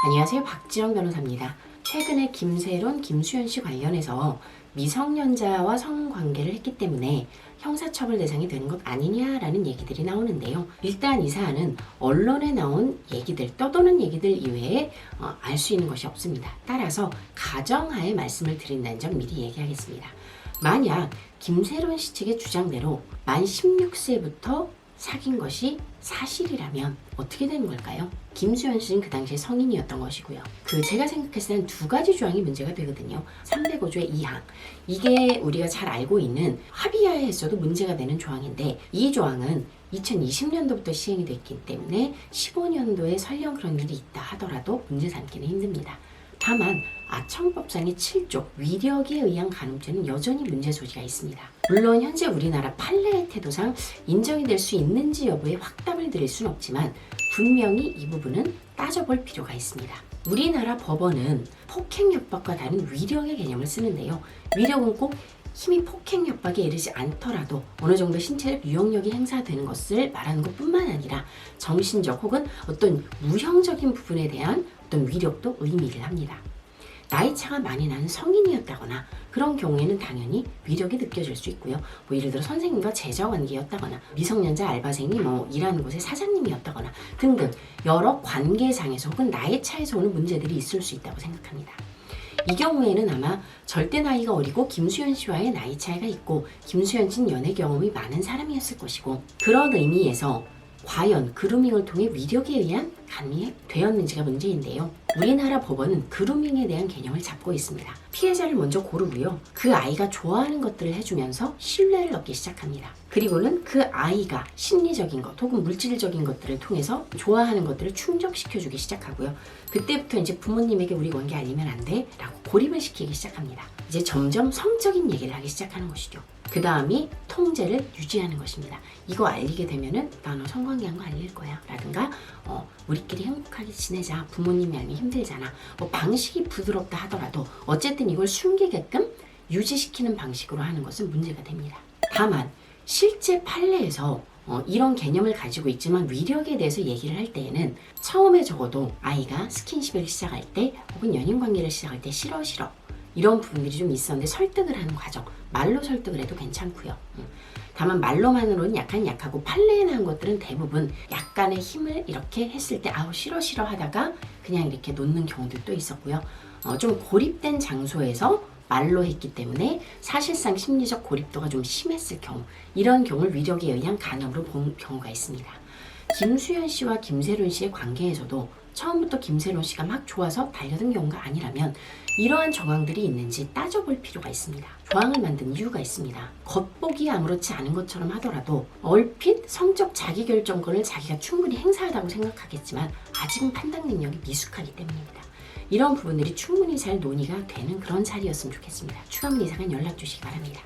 안녕하세요. 박지영 변호사입니다. 최근에 김세론, 김수현 씨 관련해서 미성년자와 성관계를 했기 때문에 형사처벌 대상이 되는 것 아니냐라는 얘기들이 나오는데요. 일단 이 사안은 언론에 나온 얘기들, 떠도는 얘기들 이외에 알 수 있는 것이 없습니다. 따라서 가정하에 말씀을 드린다는 점 미리 얘기하겠습니다. 만약 김세론 씨 측의 주장대로 만 16세부터 사귄 것이 사실이라면 어떻게 되는 걸까요? 김수현 씨는 그 당시에 성인이었던 것이고요. 제가 생각했을 때는 두 가지 조항이 문제가 되거든요. 305조의 2항. 이게 우리가 잘 알고 있는 합의하에 했어도 문제가 되는 조항인데, 이 조항은 2020년도부터 시행이 됐기 때문에 15년도에 설령 그런 일이 있다 하더라도 문제 삼기는 힘듭니다. 다만 아청법상의 7조 위력에 의한 간음죄는 여전히 문제 소지가 있습니다. 물론 현재 우리나라 판례의 태도상 인정이 될 수 있는지 여부에 확답을 드릴 수는 없지만 분명히 이 부분은 따져볼 필요가 있습니다. 우리나라 법원은 폭행협박과 다른 위력의 개념을 쓰는데요. 위력은 꼭 힘이 폭행협박에 이르지 않더라도 어느 정도 신체적 유형력이 행사되는 것을 말하는 것뿐만 아니라 정신적 혹은 어떤 무형적인 부분에 대한 어떤 위력도 의미를 합니다. 나이 차가 많이 나는 성인이었다거나 그런 경우에는 당연히 위력이 느껴질 수 있고요. 예를 들어 선생님과 제자 관계였다거나 미성년자 알바생이 일하는 곳의 사장님이었다거나 등등 여러 관계상에서 혹은 나이 차에서 오는 문제들이 있을 수 있다고 생각합니다. 이 경우에는 아마 절대 나이가 어리고 김수현 씨와의 나이 차이가 있고 김수현 씨는 연애 경험이 많은 사람이었을 것이고, 그런 의미에서 과연 그루밍을 통해 위력에 의한 간음이 되었는지가 문제인데요. 우리나라 법원은 그루밍에 대한 개념을 잡고 있습니다. 피해자를 먼저 고르고요. 그 아이가 좋아하는 것들을 해주면서 신뢰를 얻기 시작합니다. 그리고는 그 아이가 심리적인 것 혹은 물질적인 것들을 통해서 좋아하는 것들을 충족시켜주기 시작하고요. 그때부터 이제 부모님에게 우리 관계 알리면 안 돼? 라고 고립을 시키기 시작합니다. 이제 점점 성적인 얘기를 하기 시작하는 것이죠. 그 다음이 통제를 유지하는 것입니다. 이거 알리게 되면은 나 너 성관계한 거 알릴 거야 라든가 우리끼리 행복하게 지내자, 부모님이 알면 힘들잖아, 방식이 부드럽다 하더라도 어쨌든 이걸 숨기게끔 유지시키는 방식으로 하는 것은 문제가 됩니다. 다만 실제 판례에서 이런 개념을 가지고 있지만 위력에 대해서 얘기를 할 때에는 처음에 적어도 아이가 스킨십을 시작할 때 혹은 연인관계를 시작할 때 싫어 이런 부분들이 좀 있었는데 설득을 하는 과정, 말로 설득을 해도 괜찮고요. 다만 말로만으로는 약하고 판례에 나온 것들은 대부분 약간의 힘을 이렇게 했을 때 아우 싫어 하다가 그냥 이렇게 놓는 경우들도 있었고요. 좀 고립된 장소에서 말로 했기 때문에 사실상 심리적 고립도가 좀 심했을 경우, 이런 경우를 위력에 의한 간음으로 본 경우가 있습니다. 김수현 씨와 김세론 씨의 관계에서도 처음부터 김세론 씨가 막 좋아서 달려든 경우가 아니라면 이러한 정황들이 있는지 따져볼 필요가 있습니다. 조항을 만든 이유가 있습니다. 겉보기 아무렇지 않은 것처럼 하더라도 얼핏 성적 자기결정권을 자기가 충분히 행사하다고 생각하겠지만 아직은 판단 능력이 미숙하기 때문입니다. 이런 부분들이 충분히 잘 논의가 되는 그런 자리였으면 좋겠습니다. 추가 문의 이상은 연락 주시기 바랍니다.